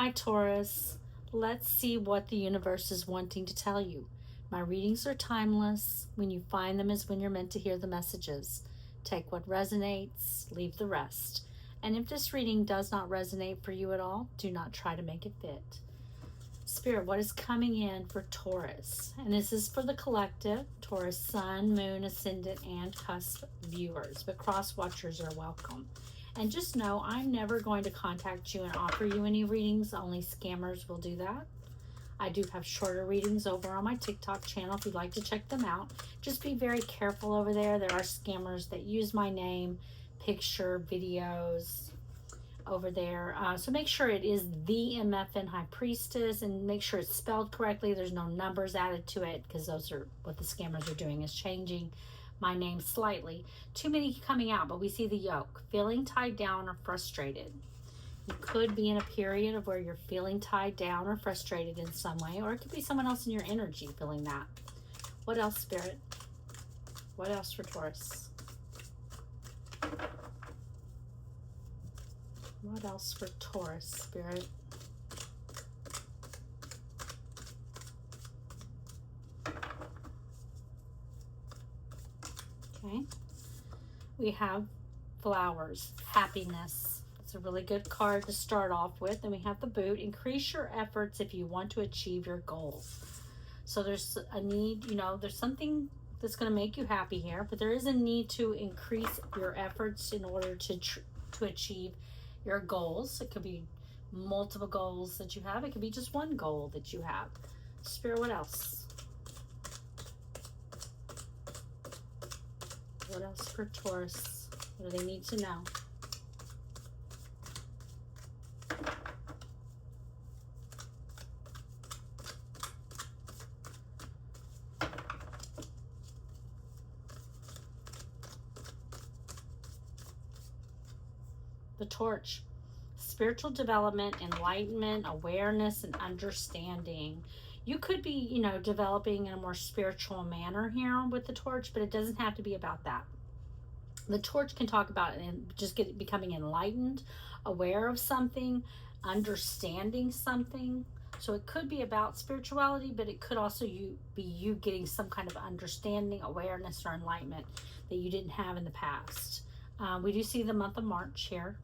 Hi, Taurus. Let's see what the universe is wanting to tell you. My readings are timeless. When you find them is when you're meant to hear the messages. Take what resonates, leave the rest. And if this reading does not resonate for you at all, do not try to make it fit. Spirit, what is coming in for Taurus? And this is for the collective, Taurus Sun, Moon, Ascendant, and Cusp viewers, but cross watchers are welcome. And just know I'm never going to contact you and offer you any readings. Only scammers will do that. I do have shorter readings over on my TikTok channel if you'd like to check them out. Just be very careful over there. There are scammers that use my name, picture, videos over there. So make sure it is the Mf'n High Priestess and make sure it's spelled correctly. There's no numbers added to it because those are what the scammers are doing, is changing my name slightly. Too many coming out, but we see the yoke. Feeling tied down or frustrated. You could be in a period of where you're feeling tied down or frustrated in some way, or it could be someone else in your energy feeling that. What else, Spirit? What else for Taurus? What else for Taurus, Spirit? Okay. We have flowers, happiness. It's a really good card to start off with. Then we have the boot. Increase your efforts if you want to achieve your goals. So there's a need, there's something that's going to make you happy here, but there is a need to increase your efforts in order to achieve your goals. It could be multiple goals that you have. It could be just one goal that you have. Spirit, what else? What else for Taurus? What do they need to know? The torch. Spiritual development, enlightenment, awareness, and understanding. You could be, developing in a more spiritual manner here with the torch, but it doesn't have to be about that. The torch can talk about it and just becoming enlightened, aware of something, understanding something. So it could be about spirituality, but it could also be you getting some kind of understanding, awareness, or enlightenment that you didn't have in the past. We do see the month of March here.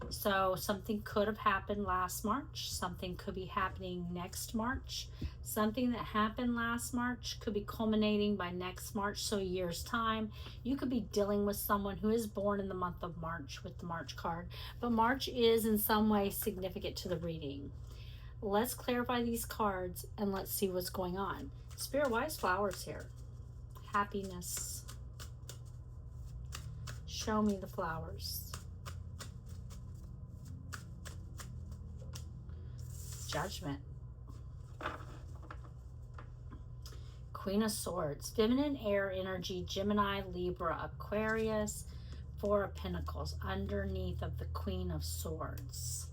So something could have happened last March. Something could be happening next March. Something that happened last March could be culminating by next March. So a year's time. You could be dealing with someone who is born in the month of March with the March card. But March is in some way significant to the reading. Let's clarify these cards and let's see what's going on. Spirit, why is flowers here? Happiness. Show me the flowers. Judgment. Queen of Swords. Feminine air energy. Gemini, Libra, Aquarius. Four of Pentacles underneath of the Queen of Swords.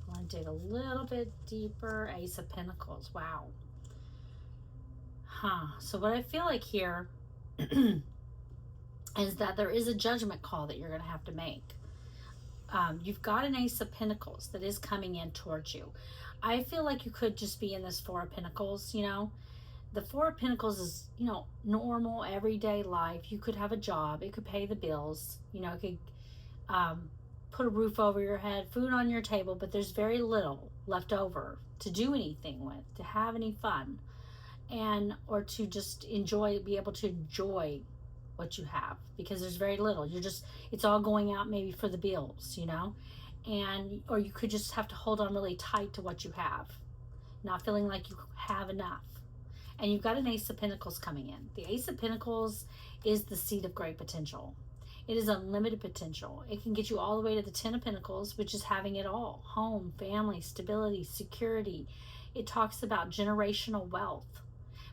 I want to dig a little bit deeper. Ace of Pentacles. Wow. So what I feel like here is that there is a judgment call that you're going to have to make. You've got an Ace of Pentacles that is coming in towards you. I feel like you could just be in this Four of Pentacles, The Four of Pentacles is, normal, everyday life. You could have a job. It could pay the bills. It could put a roof over your head, food on your table, but there's very little left over to do anything with, to have any fun, or to just be able to enjoy what you have, because there's very little. It's all going out maybe for the bills, or you could just have to hold on really tight to what you have, not feeling like you have enough. And you've got an Ace of Pentacles coming in. The Ace of Pentacles is the seed of great potential. It is unlimited potential. It can get you all the way to the Ten of Pentacles, which is having it all. Home, family, stability, security. It talks about generational wealth.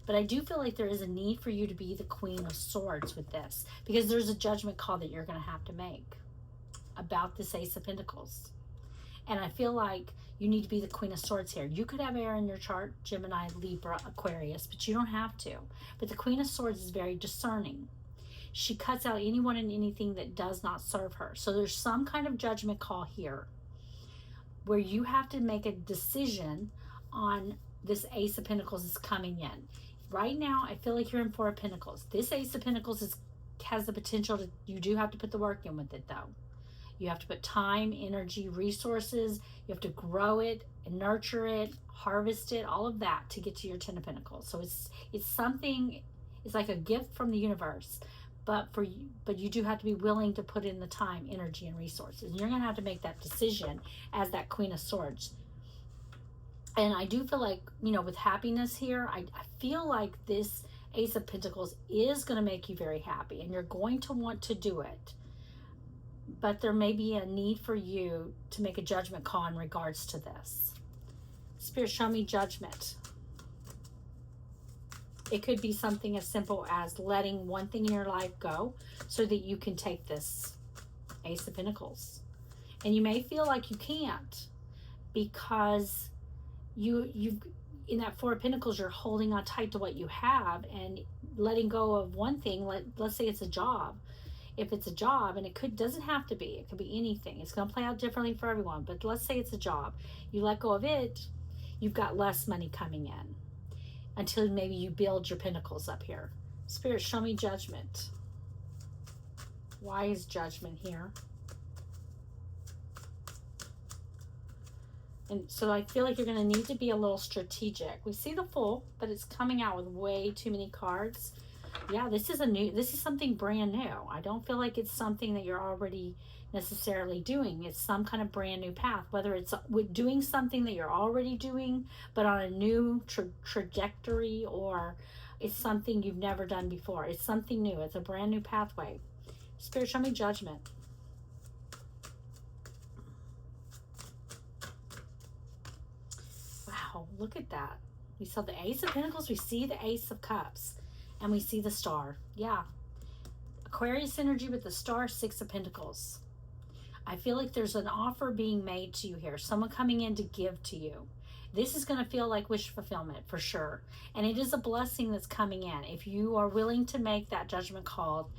But I do feel like there is a need for you to be the Queen of Swords with this, because there's a judgment call that you're going to have to make about this Ace of Pentacles. And I feel like you need to be the Queen of Swords here. You could have air in your chart, Gemini, Libra, Aquarius, but you don't have to. But the Queen of Swords is very discerning. She cuts out anyone and anything that does not serve her. So there's some kind of judgment call here where you have to make a decision on this Ace of Pentacles is coming in. Right now, I feel like you're in Four of Pentacles. This Ace of Pentacles has the potential to, you do have to put the work in with it though. You have to put time, energy, resources. You have to grow it and nurture it, harvest it, all of that to get to your Ten of Pentacles. So it's something, it's like a gift from the universe. But you do have to be willing to put in the time, energy, and resources. And you're going to have to make that decision as that Queen of Swords. And I do feel like, you know, with happiness here, I feel like this Ace of Pentacles is going to make you very happy. And you're going to want to do it. But there may be a need for you to make a judgment call in regards to this. Spirit, show me judgment. It could be something as simple as letting one thing in your life go so that you can take this Ace of Pentacles. And you may feel like you can't because you've in that Four of Pentacles, you're holding on tight to what you have and letting go of one thing. Let's say it's a job. If it's a job, and doesn't have to be, it could be anything. It's going to play out differently for everyone. But let's say it's a job. You let go of it, you've got less money coming in until maybe you build your pentacles up here. Spirit, show me judgment. Why is judgment here? And so I feel like you're going to need to be a little strategic. We see the Fool, but it's coming out with way too many cards. Yeah, this is something brand new. I don't feel like it's something that you're already necessarily doing. It's some kind of brand new path, whether it's doing something that you're already doing, but on a new trajectory, or it's something you've never done before. It's something new. It's a brand new pathway. Spirit, show me judgment. Wow, look at that. We saw the Ace of Pentacles, we see the Ace of Cups, and we see the Star. Yeah. Aquarius energy with the Star, Six of Pentacles. I feel like there's an offer being made to you here. Someone coming in to give to you. This is going to feel like wish fulfillment for sure. And it is a blessing that's coming in. If you are willing to make that judgment call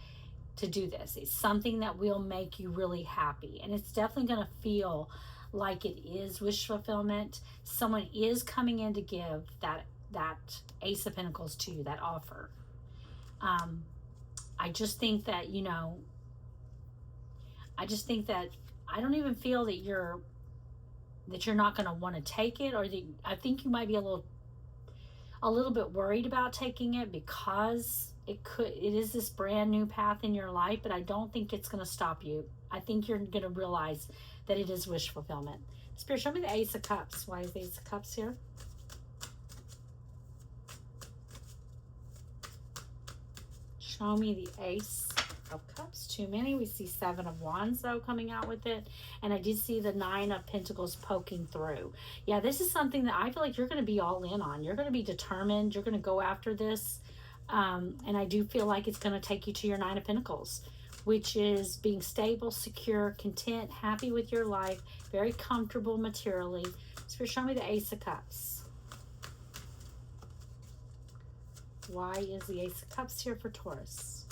to do this, it's something that will make you really happy. And it's definitely going to feel like it is wish fulfillment. Someone is coming in to give that Ace of Pentacles to you, that offer. I just think that, you know, I don't even feel that you're not going to want to take it, or I think you might be a little bit worried about taking it because it is this brand new path in your life, but I don't think it's going to stop you. I think you're going to realize that it is wish fulfillment. Spirit, show me the Ace of Cups. Why is the Ace of Cups here? Show me the Ace of Cups. Too many. We see Seven of Wands though coming out with it, and I did see the Nine of Pentacles poking through. Yeah, this is something that I feel like you're going to be all in on. You're going to be determined. You're going to go after this, and I do feel like it's going to take you to your Nine of Pentacles, which is being stable, secure, content, happy with your life, very comfortable materially. So show me the Ace of Cups. Why is the Ace of Cups here for Taurus?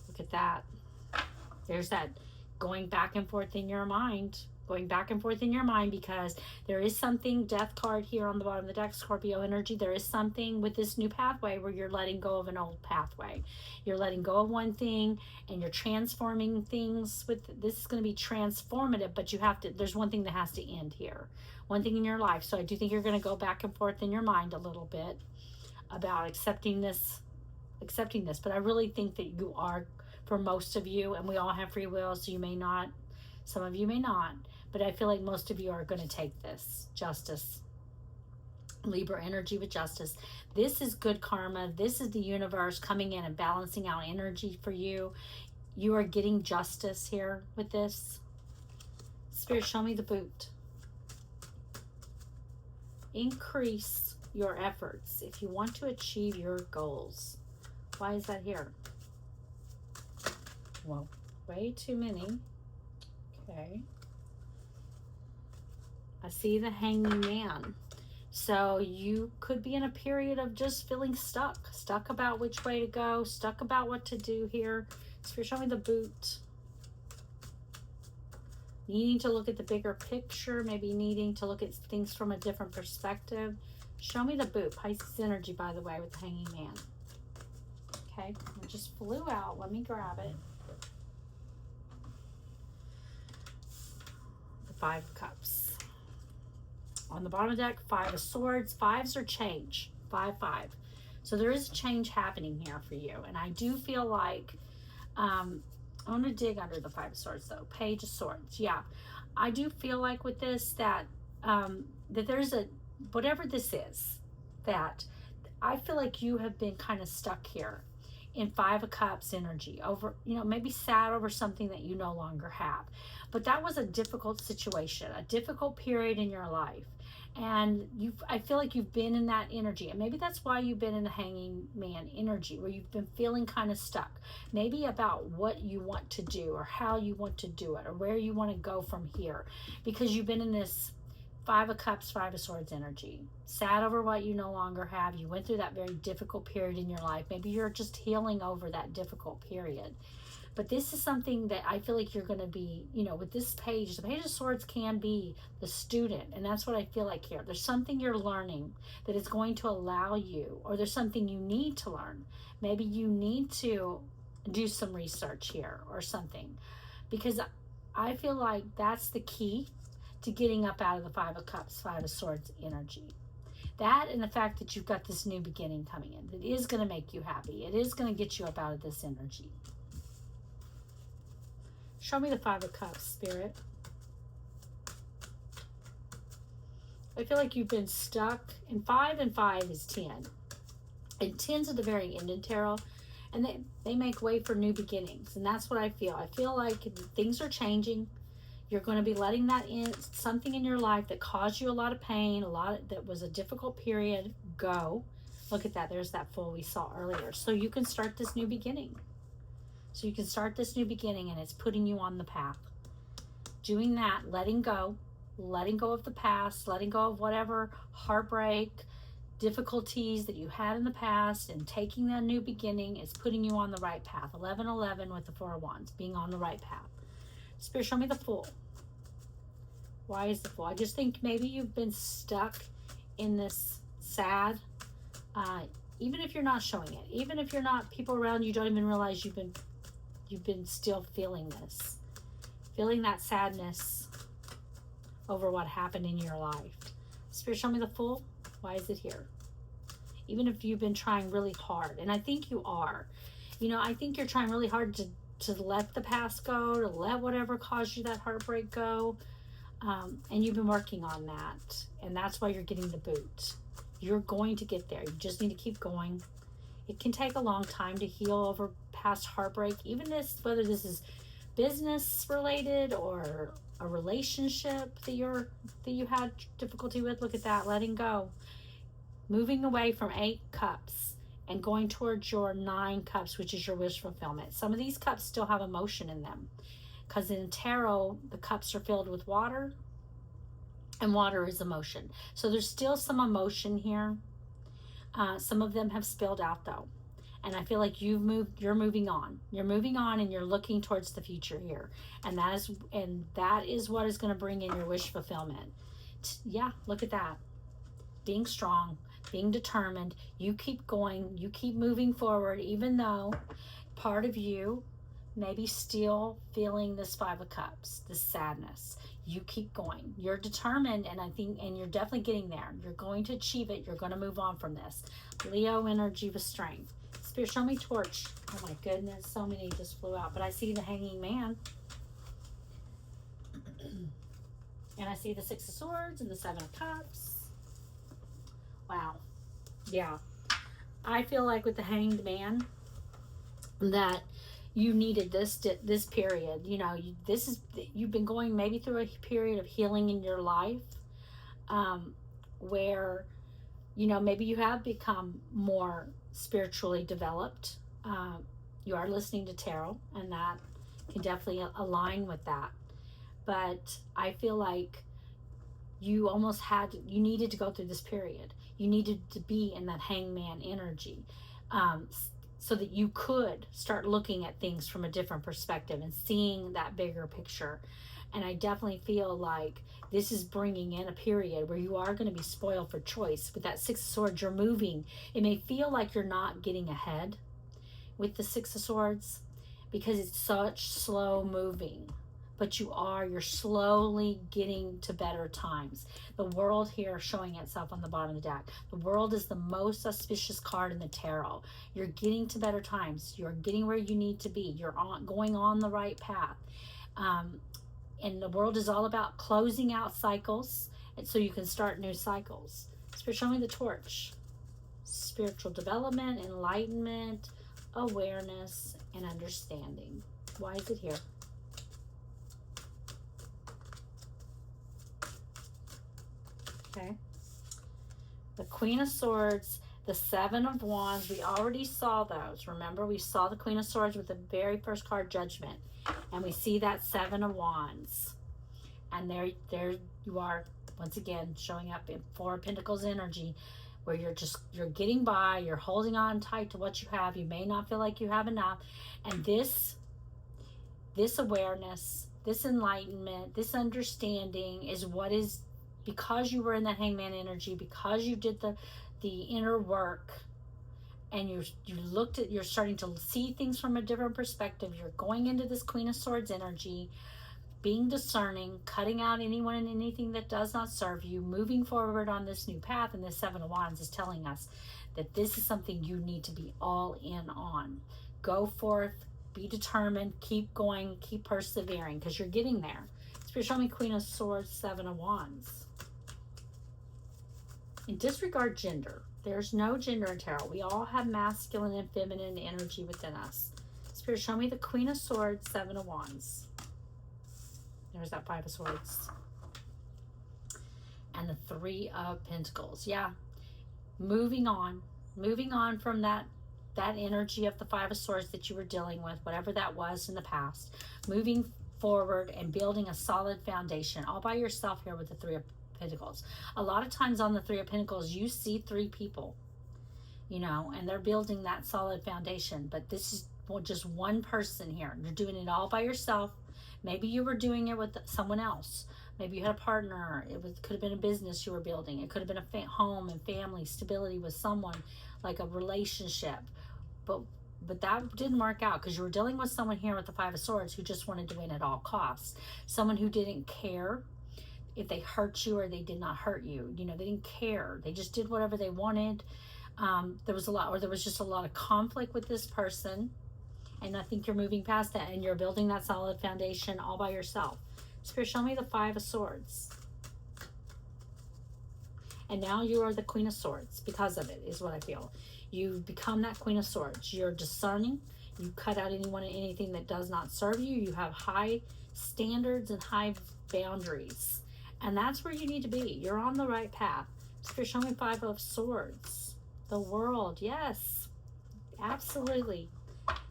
Look at that. There's that going back and forth in your mind. Going back and forth in your mind, because there is something, Death card here on the bottom of the deck, Scorpio energy. There is something with this new pathway where you're letting go of an old pathway. You're letting go of one thing and you're transforming things. With this is going to be transformative, but you have to, there's one thing that has to end here. One thing in your life. So I do think you're going to go back and forth in your mind a little bit about accepting this. But I really think that you are, for most of you, and we all have free will, so you may not, some of you may not, but I feel like most of you are going to take this. Justice. Libra energy with justice. This is good karma. This is the universe coming in and balancing out energy for you. You are getting justice here with this. Spirit, show me the Boot. Increase your efforts if you want to achieve your goals. Why is that here? Well, way too many. Okay. I see the Hanging Man. So you could be in a period of just feeling stuck. Stuck about which way to go. Stuck about what to do here. So show me the Boot. needing to look at the bigger picture, maybe needing to look at things from a different perspective. Show me the boot. Pisces energy, by the way, with the Hanging Man. Okay, it just flew out. Let me grab it. The Five of Cups. On the bottom of the deck, Five of Swords. Fives are change. 5-5. So there is a change happening here for you. And I do feel like, I want to dig under the Five of Swords though. Page of Swords. Yeah. I do feel like with this that, that there's a, whatever this is, that I feel like you have been kind of stuck here in Five of Cups energy over, you know, maybe sad over something that you no longer have. But that was a difficult situation, a difficult period in your life. And I feel like you've been in that energy, and maybe that's why you've been in the Hanging Man energy, where you've been feeling kind of stuck, maybe about what you want to do or how you want to do it or where you want to go from here, because you've been in this Five of Cups, Five of Swords energy, sad over what you no longer have. You went through that very difficult period in your life. Maybe you're just healing over that difficult period. But this is something that I feel like you're going to be, you know, with this page, the Page of Swords can be the student. And that's what I feel like here. There's something you're learning that is going to allow you, or there's something you need to learn. Maybe you need to do some research here or something. Because I feel like that's the key to getting up out of the Five of Cups, Five of Swords energy. That and the fact that you've got this new beginning coming in. That is going to make you happy. It is going to get you up out of this energy. Show me the Five of Cups, Spirit. I feel like you've been stuck. And 5 and 5 is 10. And 10's at the very end in tarot. And they make way for new beginnings. And that's what I feel. I feel like things are changing. You're going to be letting that in, something in your life that caused you a lot of pain, that was a difficult period, go. Look at that. There's that Fool we saw earlier. So you can start this new beginning. So you can start this new beginning, and it's putting you on the path. Doing that, letting go of the past, letting go of whatever heartbreak, difficulties that you had in the past, and taking that new beginning is putting you on the right path. 11-11 with the Four of Wands, being on the right path. Spirit, show me the Fool. Why is the Fool? I just think maybe you've been stuck in this sad, even if you're not showing it, even if you're not, people around you don't even realize you've been still feeling this, feeling that sadness over what happened in your life. Spirit, show me the Fool. Why is it here? Even if you've been trying really hard, and I think you are, you know, I think you're trying really hard to let the past go, to let whatever caused you that heartbreak go, and you've been working on that, and that's why you're getting the boot. You're going to get there. You just need to keep going. It can take a long time to heal over past heartbreak, even whether this is business related or a relationship that you had difficulty with. Look at that, letting go, moving away from 8 cups and going towards your 9 cups, which is your wish fulfillment. Some of these cups still have emotion in them, because in tarot the cups are filled with water, and water is emotion. So there's still some emotion here. Some of them have spilled out though, and I feel like you're moving on. You're moving on, and you're looking towards the future here, and that is what is going to bring in your wish fulfillment. Yeah, look at that. Being strong, being determined. You keep going. You keep moving forward, even though part of you maybe still feeling this Five of Cups, this sadness. You keep going. You're determined, and and you're definitely getting there. You're going to achieve it. You're going to move on from this. Leo energy with strength. Spirit, show me Torch. Oh my goodness, so many just flew out. But I see the Hanging Man. And I see the Six of Swords and the Seven of Cups. Wow. Yeah. I feel like with the Hanged Man that you needed this period. You know, you've been going maybe through a period of healing in your life, where, you know, maybe you have become more spiritually developed. You are listening to tarot, and that can definitely align with that. But I feel like you needed to go through this period. You needed to be in that hangman energy, so that you could start looking at things from a different perspective and seeing that bigger picture. And I definitely feel like this is bringing in a period where you are going to be spoiled for choice. With that Six of Swords, you're moving. It may feel like you're not getting ahead with the Six of Swords because it's such slow moving. But you're slowly getting to better times. The World here showing itself on the bottom of the deck. The World is the most auspicious card in the tarot. You're getting to better times. You're getting where you need to be. You're going on the right path. And the World is all about closing out cycles, and so you can start new cycles. Spirit, show me the Torch. Spiritual development, enlightenment, awareness, and understanding. Why is it here? Okay. The Queen of Swords, the Seven of Wands. We already saw those. Remember, we saw the Queen of Swords with the very first card, Judgment. And we see that Seven of Wands. And there you are, once again, showing up in Four of Pentacles energy, where you're getting by, you're holding on tight to what you have. You may not feel like you have enough. And this awareness, this enlightenment, this understanding is what is, because you were in that Hangman energy, because you did the inner work, and you're starting to see things from a different perspective. You're going into this Queen of Swords energy, being discerning, cutting out anyone and anything that does not serve you, moving forward on this new path. And this Seven of Wands is telling us that this is something you need to be all in on. Go forth, be determined, keep going, keep persevering, because you're getting there. Spirit, show me Queen of Swords, Seven of Wands. And disregard gender. There's no gender in tarot. We all have masculine and feminine energy within us. Spirit, show me the Queen of Swords, Seven of Wands. There's that Five of Swords. And the Three of Pentacles. Yeah. Moving on from that energy of the Five of Swords that you were dealing with, whatever that was in the past. Moving forward and building a solid foundation all by yourself here with the Three of Pentacles. A lot of times on the Three of Pentacles, you see three people, and they're building that solid foundation. But this is just one person here. You're doing it all by yourself. Maybe you were doing it with someone else. Maybe you had a partner. Could have been a business you were building. It could have been a home and family stability with someone, like a relationship. But that didn't work out because you were dealing with someone here with the Five of Swords who just wanted to win at all costs. Someone who didn't care if they hurt you or they did not hurt you. They didn't care. They just did whatever they wanted. There was just a lot of conflict with this person. And I think you're moving past that and you're building that solid foundation all by yourself. Spirit, show me the Five of Swords. And now you are the Queen of Swords because of it, is what I feel. You've become that Queen of Swords. You're discerning. You cut out anyone and anything that does not serve you. You have high standards and high boundaries. And that's where you need to be. You're on the right path. Spirit, show me Five of Swords. The World, yes. Absolutely.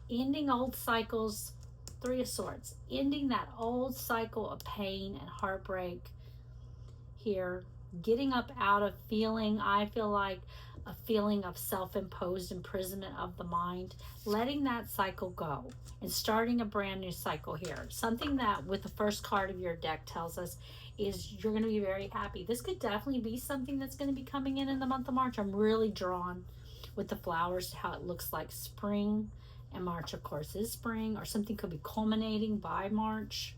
Ending old cycles. Three of Swords. Ending that old cycle of pain and heartbreak here. Getting up out of feeling, I feel like, a feeling of self-imposed imprisonment of the mind. Letting that cycle go and starting a brand new cycle here. Something that with the first card of your deck tells us is you're going to be very happy. This could definitely be something that's going to be coming in the month of March. I'm really drawn with the flowers, how it looks like spring. And March, of course, is spring. Or something could be culminating by March.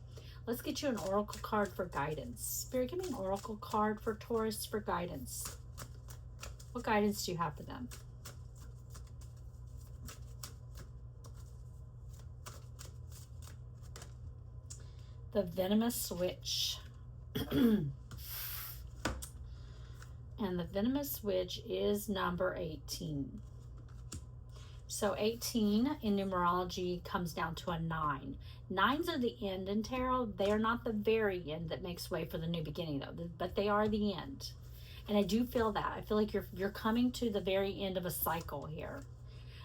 Let's get you an oracle card for guidance. Spirit, give me an oracle card for Taurus for guidance. What guidance do you have for them? The Venomous Witch. And the Venomous Witch is number 18. So 18 in numerology comes down to a 9. Nines are the end in tarot. They are not the very end that makes way for the new beginning, though, but they are the end. And I do feel that. I feel like you're coming to the very end of a cycle here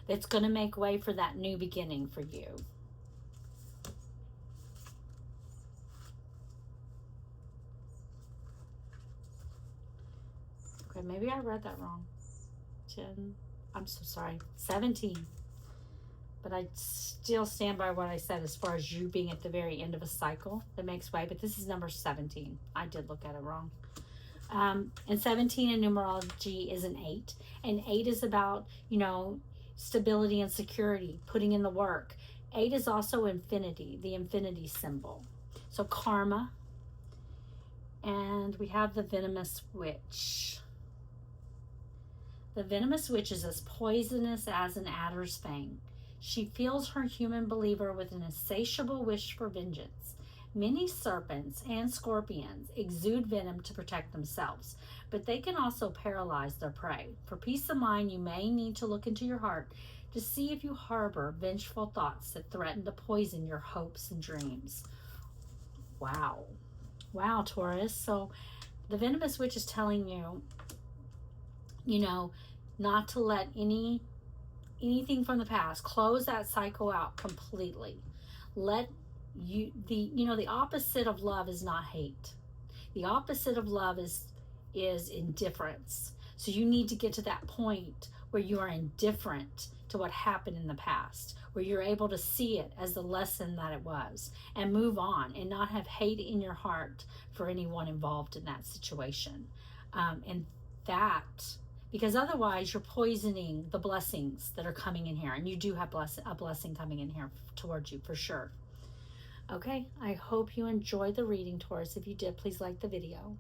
that's going to make way for that new beginning for you. Okay, maybe I read that wrong. 10, I'm so sorry. 17. But I still stand by what I said as far as you being at the very end of a cycle that makes way. But this is number 17. I did look at it wrong. And 17 in numerology is an 8. And 8 is about, stability and security, putting in the work. 8 is also infinity, the infinity symbol. So karma. And we have the venomous witch. The venomous witch is as poisonous as an adder's fang. She fills her human believer with an insatiable wish for vengeance. Many serpents and scorpions exude venom to protect themselves, but they can also paralyze their prey. For peace of mind, you may need to look into your heart to see if you harbor vengeful thoughts that threaten to poison your hopes and dreams. Wow. Wow, Taurus. So the venomous witch is telling you, not to let anything from the past, close that cycle out completely. Let the opposite of love is not hate. The opposite of love is indifference. So you need to get to that point where you are indifferent to what happened in the past, where you're able to see it as the lesson that it was and move on and not have hate in your heart for anyone involved in that situation. Because otherwise you're poisoning the blessings that are coming in here, and you do have a blessing coming in here towards you for sure. Okay, I hope you enjoyed the reading, Taurus. If you did, please like the video.